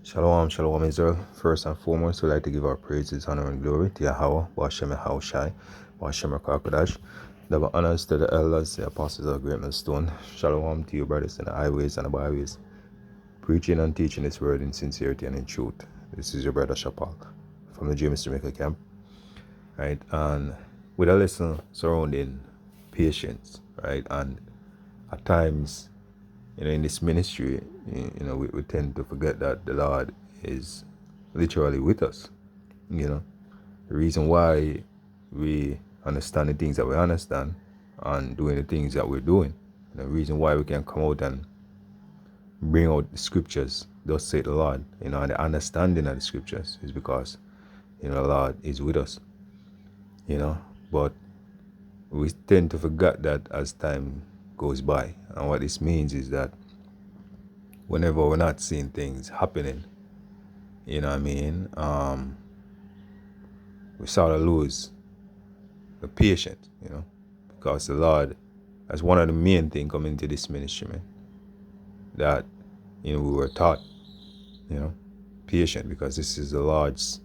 Shalom, shalom Israel. First and foremost, we'd like to give our praises, honor, and glory to Yahweh, Bashem Yahushai, Bashem Kakadash. Double honors to the elders, the apostles of the Great Millstone. Shalom to you, brothers in the highways and the byways, preaching and teaching this word in sincerity and in truth. This is your brother Shapal from the James Jamaica camp, right? And with a lesson surrounding patience, right? And at times, in this ministry, we tend to forget that the Lord is literally with us. The reason why we understand the things that we understand and doing the things that we're doing, the reason why we can come out and bring out the scriptures, thus say the Lord, and the understanding of the scriptures is because, the Lord is with us, but we tend to forget that as time goes by. And what this means is that whenever we're not seeing things happening, we sort of lose the patience, because the Lord, that's one of the main things coming into this ministry, man, that, we were taught, patient, because this is the Lord's,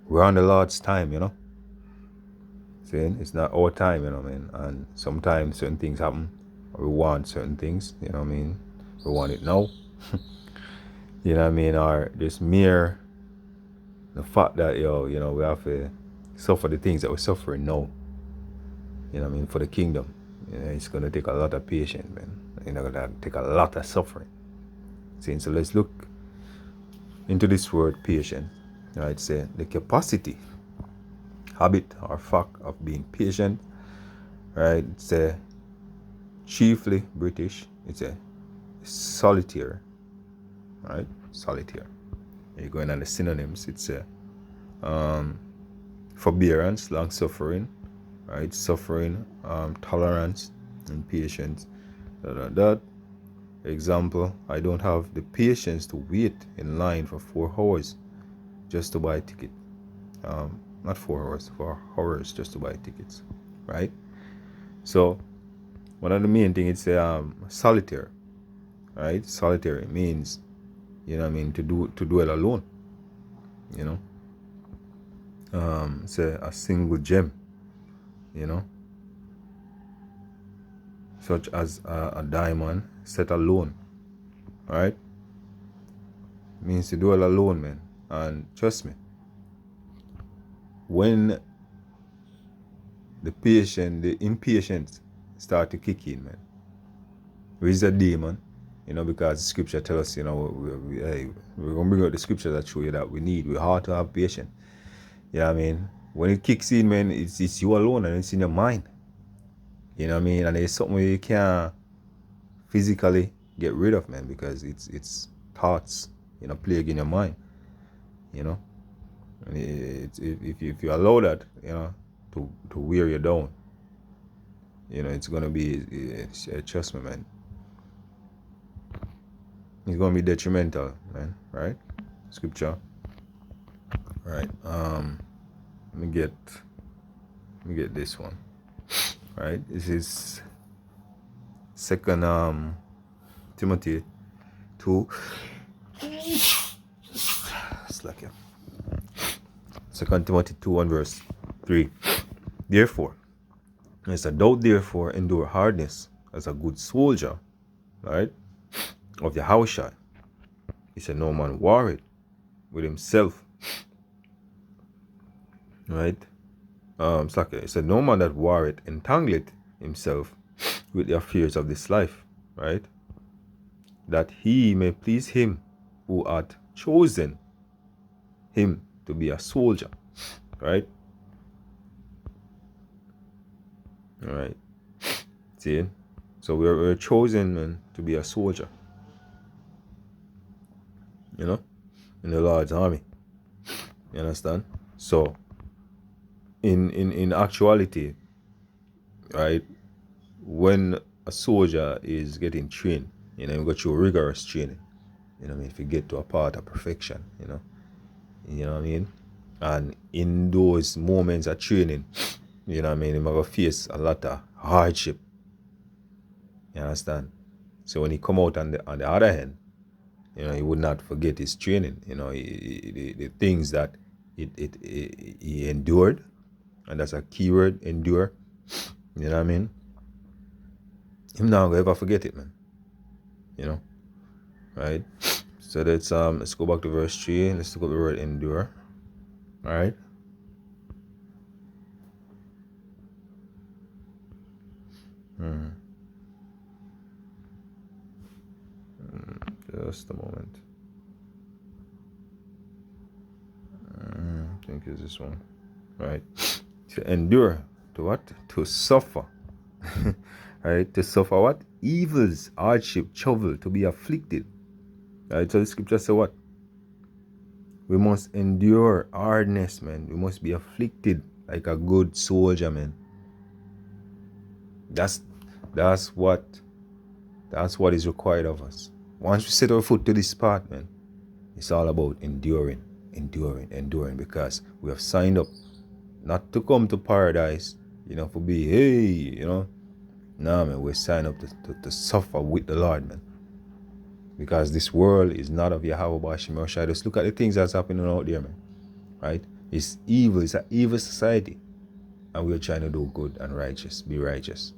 we're on the Lord's time, saying it's not our time, man, and sometimes certain things happen, or we want certain things, we want it now. Or just mere the fact that, we have to suffer the things that we're suffering now, for the kingdom. It's going to take a lot of patience, man. It's going to take a lot of suffering. See, so let's look into this word patient. Right, say the capacity, habit, or fact of being patient. Right, it's a chiefly British. It's a solitaire. Right, solitaire. You're going on the synonyms. It's a forbearance, long suffering, right? Suffering, tolerance, and patience. Example: I don't have the patience to wait in line for 4 hours just to buy a ticket. Not 4 hours, 4 hours just to buy tickets, right? So one of the main things is solitaire, right? Solitary means, to do it alone, say a single gem, such as a diamond set alone, right? Means to do it alone, man. And trust me, when the impatience start to kick in, man, which is a demon, because the scripture tells us, we're going to bring out the scriptures that show you that we hard to have patience. When it kicks in, man, it's you alone and it's in your mind. And it's something you can't physically get rid of, man, because it's thoughts, plaguing your mind. And if you allow that, to wear you down, it's gonna be, trust me, man, it's gonna be detrimental, man. Right? Scripture. Right. Let me get this one. Right. This is 2 Timothy 2. Slack here. 2 Timothy 2 and verse 3. Therefore, as a doubt, therefore, endure hardness as a good soldier, right, of the house. He said, no man warred with himself, right? He said, no man that warreth entangleth himself with the affairs of this life, right? That he may please him who hath chosen him to be a soldier, right? All right. See? So we're chosen, man, to be a soldier, in the Lord's army. You understand? So, in actuality, right, when a soldier is getting trained, you go through rigorous training, if you get to a part of perfection, and in those moments of training, you're going to face a lot of hardship. You understand? So when you come out on the other hand, he would not forget his training. The things that he endured, and that's a keyword, endure. You know what I mean? Him not gonna ever forget it, man. Right? So let's go back to verse 3. Let's look at the word endure. All right. Just a moment. I think it's this one. Right. To endure. To what? To suffer. Right? To suffer what? Evils, hardship, trouble, to be afflicted. Right? So the scripture says what? We must endure hardness, man. We must be afflicted like a good soldier, man. That's what is required of us. Once we set our foot to this path, man, it's all about enduring, because we have signed up not to come to paradise, for be, hey, Nah, man, we signed up to suffer with the Lord, man. Because this world is not of Yahweh Bashim Yoshai. Just look at the things that's happening out there, man. Right? It's evil. It's an evil society. And we're trying to do good and righteous, be righteous.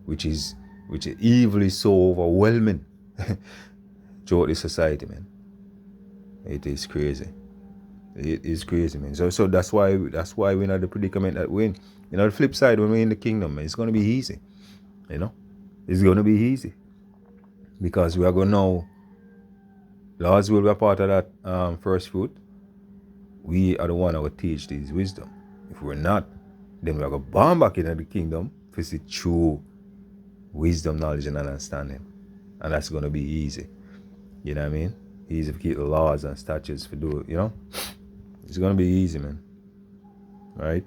Which evil is so overwhelming throughout the society, man. It is crazy. It is crazy, man. So that's why we're in the predicament that we're in. The flip side, when we're in the kingdom, man, it's gonna be easy. It's gonna be easy. Because we are gonna know Lord's will be a part of that first fruit. We are the one that will teach this wisdom. If we're not, then we are gonna bomb back into the kingdom for the true wisdom, knowledge, and understanding. And that's gonna be easy. You know what I mean? Easy to keep the laws and statutes for do it, It's gonna be easy, man. Right?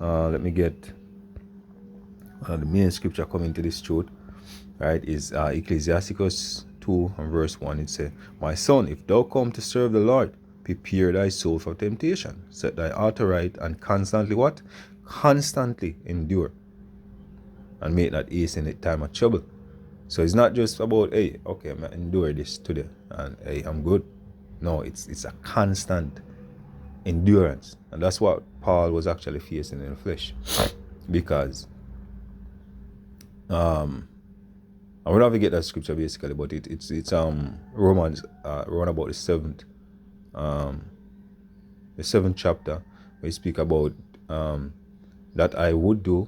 Let me get the main scripture coming to this truth. Right? Is Ecclesiasticus 2 and verse 1. It says, My son, if thou come to serve the Lord, prepare thy soul for temptation. Set thy heart aright and constantly what? Constantly endure. And make not haste in the time of trouble. So it's not just about, hey, okay, I'm gonna endure this today and hey, I'm good. No, it's a constant endurance. And that's what Paul was actually facing in the flesh. Because I would not forget that scripture basically, but it's Romans around about the seventh chapter, where speak about that I would do,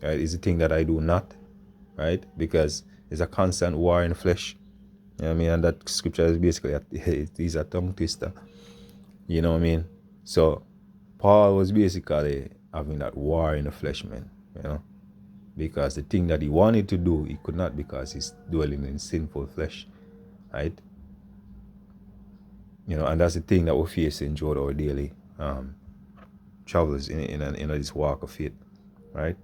right, is the thing that I do not, right? Because it's a constant war in the flesh. You know what I mean? And that scripture is basically it is a tongue twister. You know what I mean? So Paul was basically having that war in the flesh, man. Because the thing that he wanted to do, he could not, because he's dwelling in sinful flesh, right? And that's the thing that we're facing throughout our daily travels in this walk of faith, right?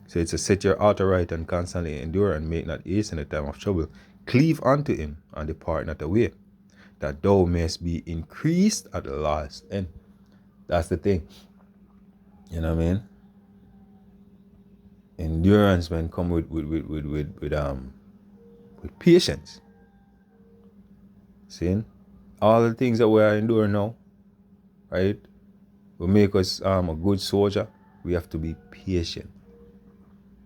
So it's a set your heart right and constantly endure and make not haste in the time of trouble. Cleave unto him and depart not away, that thou mayest be increased at the last end. That's the thing. You know what I mean? Endurance, man, come with patience. See? All the things that we are enduring now, right, will make us a good soldier. We have to be patient.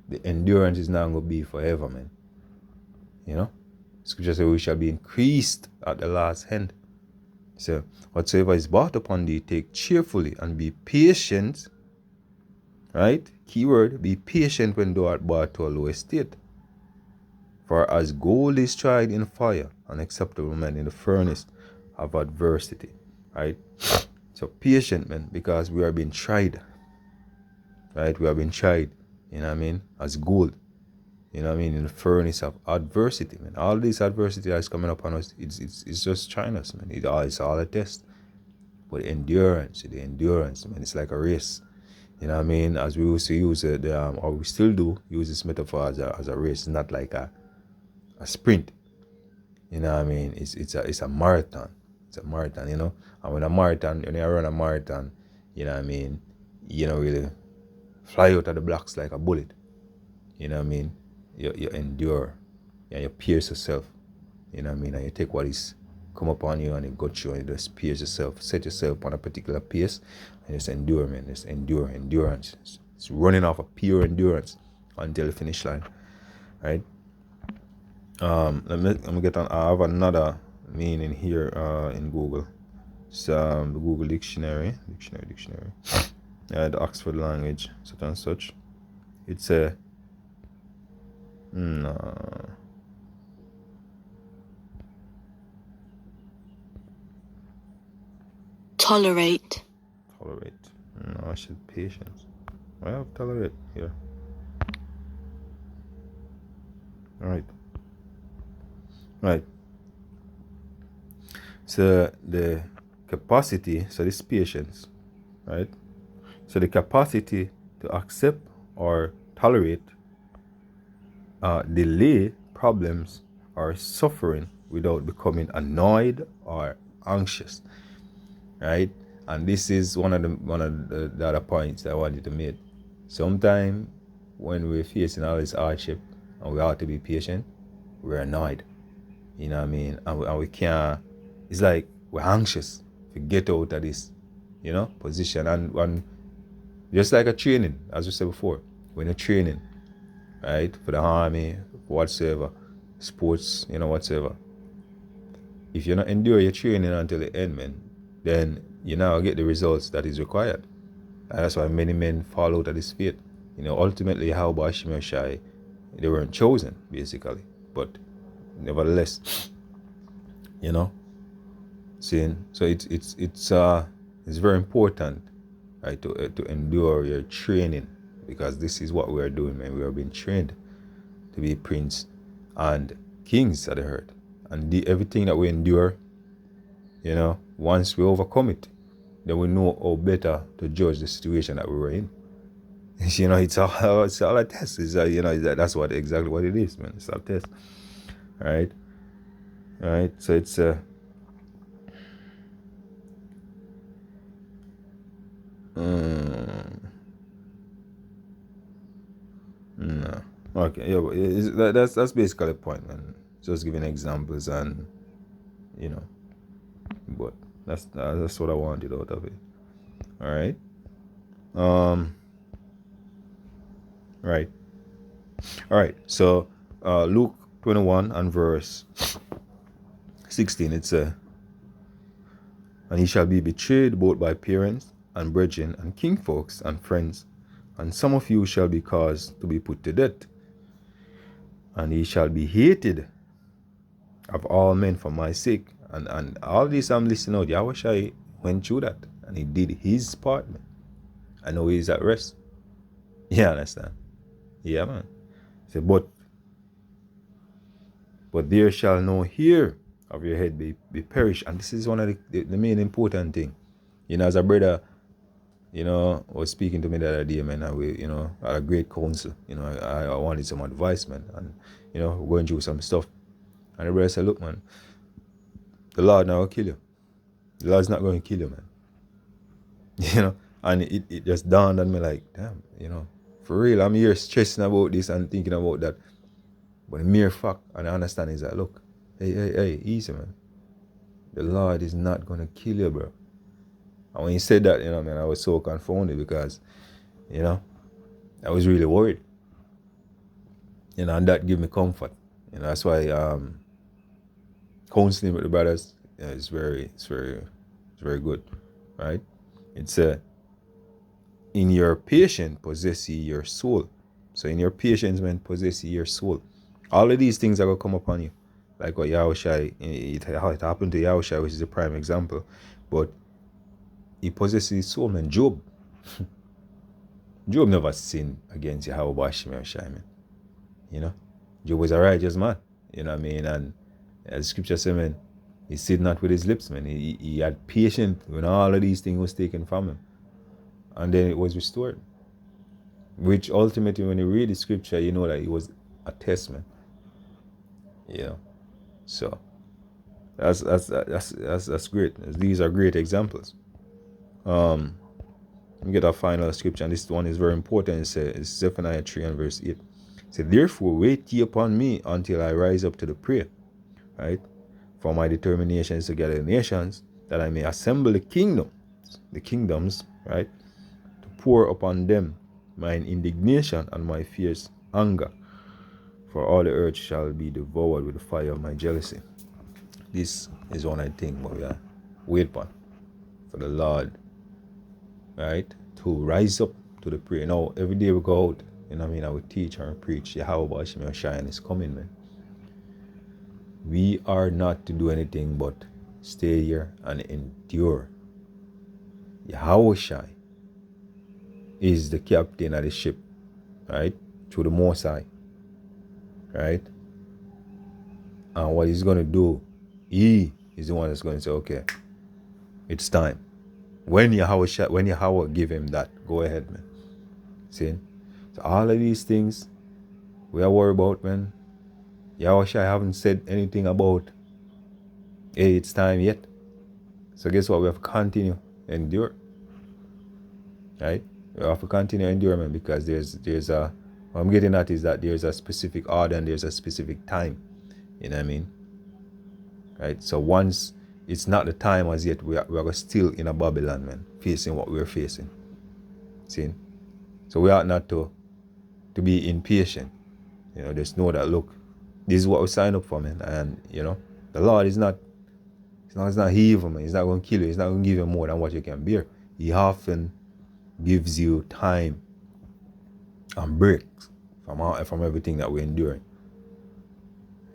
The endurance is not going to be forever, man. Scripture says we shall be increased at the last end. So, whatsoever is brought upon thee, take cheerfully and be patient. Right? Keyword, be patient when thou art brought to a low estate. For as gold is tried in fire, an acceptable man in the furnace of adversity. Right? So patient, man, because we are being tried. Right? We are being tried, you know what I mean, as gold. You know what I mean? In the furnace of adversity, man. All this adversity that's coming upon us, it's just trying us, man. It's all a test. But the endurance, man, it's like a race. You know what I mean? As we used to use it, or we still do, use this metaphor as a race, not like a sprint. You know what I mean? It's a marathon. It's a marathon, And when you run a marathon, you know what I mean? You don't really fly out of the blocks like a bullet. You know what I mean? You endure. You pierce yourself. You know what I mean? And you take what is come upon you and it got you and you just pace yourself, set yourself on a particular pace and just endure, man. Just endurance. It's running off of pure endurance until the finish line. Right? Let me get on. I have another meaning here in Google. It's the Google dictionary. The Oxford language, such and such. It's a tolerate. No, I should patience. Well, tolerate here. Right. So the capacity, so this patience, right? So the capacity to accept or tolerate, delay problems or suffering without becoming annoyed or anxious, right? And this is one of the other points that I wanted to make. Sometimes when we're facing all this hardship and we have to be patient, we're annoyed. You know what I mean? And we can't, it's like we're anxious to get out of this, position. And just like a training, as we said before, when you're training, right, for the army, whatsoever, sports, whatsoever. If you not endure your training until the end, man, then you now get the results that is required. And that's why many men fall out of this fate. Ultimately, how Bashim Shai, they weren't chosen, basically. But nevertheless, seeing, so it's very important, right, to endure your training, because this is what we are doing, man. We are being trained to be prince and kings of the earth, and everything that we endure, once we overcome it, then we know how better to judge the situation that we were in. It's all a test. That's exactly what it is, man. It's a test, right? So it's no. Okay, yeah, but that's basically the point, man. Just giving examples, and but that's what I wanted out of it. All right. Right. All right. So Luke 21 and verse 16, it says, and he shall be betrayed both by parents and brethren and kingfolks and friends, and some of you shall be caused to be put to death, and he shall be hated of all men for my sake. And all this I'm listening out, Yahushua went through that, and he did his part, man. I know he's at rest. You understand? Yeah, man. Say, but there shall no hair of your head be perished. And this is one of the main important thing. As a brother, was speaking to me the other day, man, and we, had a great counsel. I wanted some advice, man, and, going through some stuff. And the brother said, look, man, the Lord now will kill you. The Lord's not going to kill you, man. And it just dawned on me like, damn, for real, I'm here stressing about this and thinking about that. But the mere fact and I understand is that, look, hey, easy, man. The Lord is not going to kill you, bro. And when he said that, man, I was so confounded because, I was really worried. And that gave me comfort. That's why counseling with the brothers is very good, right? It's in your patience possess ye your soul. So in your patience, man, possess ye your soul. All of these things are going to come upon you. Like what Yahushua, how it happened to Yahushua, which is a prime example. But he possesses his soul, man. Job never sinned against Yahweh Shai, man. Job was a righteous man. You know what I mean? And as scripture says, man, he said not with his lips, man. He had patience when all of these things was taken from him. And then it was restored. Which ultimately, when you read the scripture, you know that it was a test, man. So that's great. These are great examples. Let me get our final scripture, and this one is very important. It's Zephaniah 3 and verse 8. It says, therefore wait ye upon me until I rise up to the prayer. right? For my determination is to gather the nations, that I may assemble the kingdoms, right? To pour upon them mine indignation and my fierce anger. For all the earth shall be devoured with the fire of my jealousy. This is one I think what we are wait upon for the Lord, right? To rise up to the prayer. Now, every day we go out, I would teach and preach, Yahweh Hashem Shine is coming, man. We are not to do anything but stay here and endure. Yahweh Shai is the captain of the ship, right? Through the Most High, right? And what he's going to do, he is the one that's going to say, okay, it's time. When Yahweh give him that, go ahead, man. See? So all of these things we are worried about, man. Yahweh Shai haven't said anything about, hey, it's time yet. So guess what? We have to continue endure. Right? We have to continue endure, man, because there's a, what I'm getting at is that there's a specific order and there's a specific time. You know what I mean? Right? So once it's not the time as yet, we are still in a Babylon, man, facing what we're facing. See? So we ought not to be impatient. Just know that, look, this is what we signed up for, man. And, the Lord is not evil, man. He's not going to kill you. He's not going to give you more than what you can bear. He often gives you time and breaks from everything that we're enduring.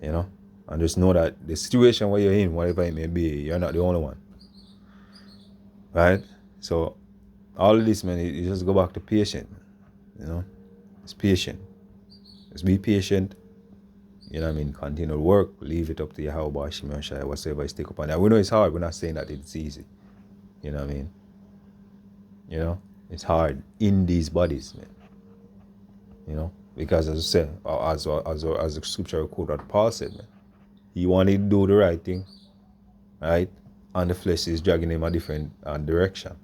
And just know that the situation where you're in, whatever it may be, you're not the only one. Right? So all of this, man, you just go back to patient. It's patient. Just be patient. Continue to work. Leave it up to Yahweh Hashem Shai, whatsoever is take upon that. We know it's hard. We're not saying that it's easy. You know what I mean? It's hard in these bodies, man. Because as I said, as the scripture quote that Paul said, man, he wanted to do the right thing, right? And the flesh is dragging him a different direction.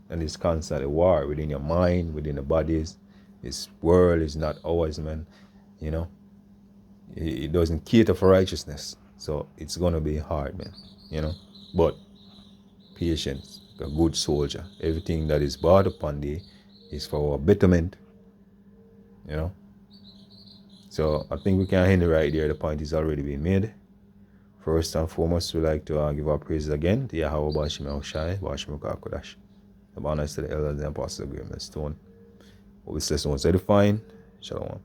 And it's constantly war within your mind, within the bodies. This world is not ours, man. It doesn't cater for righteousness. So it's going to be hard, man. But patience, a good soldier. Everything that is brought upon thee is for our betterment. So I think we can end it right there. The point is already being made. First and foremost, we like to give our praises again to Yahweh Bashim Shai, Bashim Kodash. The honors to the elders and apostles of Great Stone. What we say, so edifying. Shalom.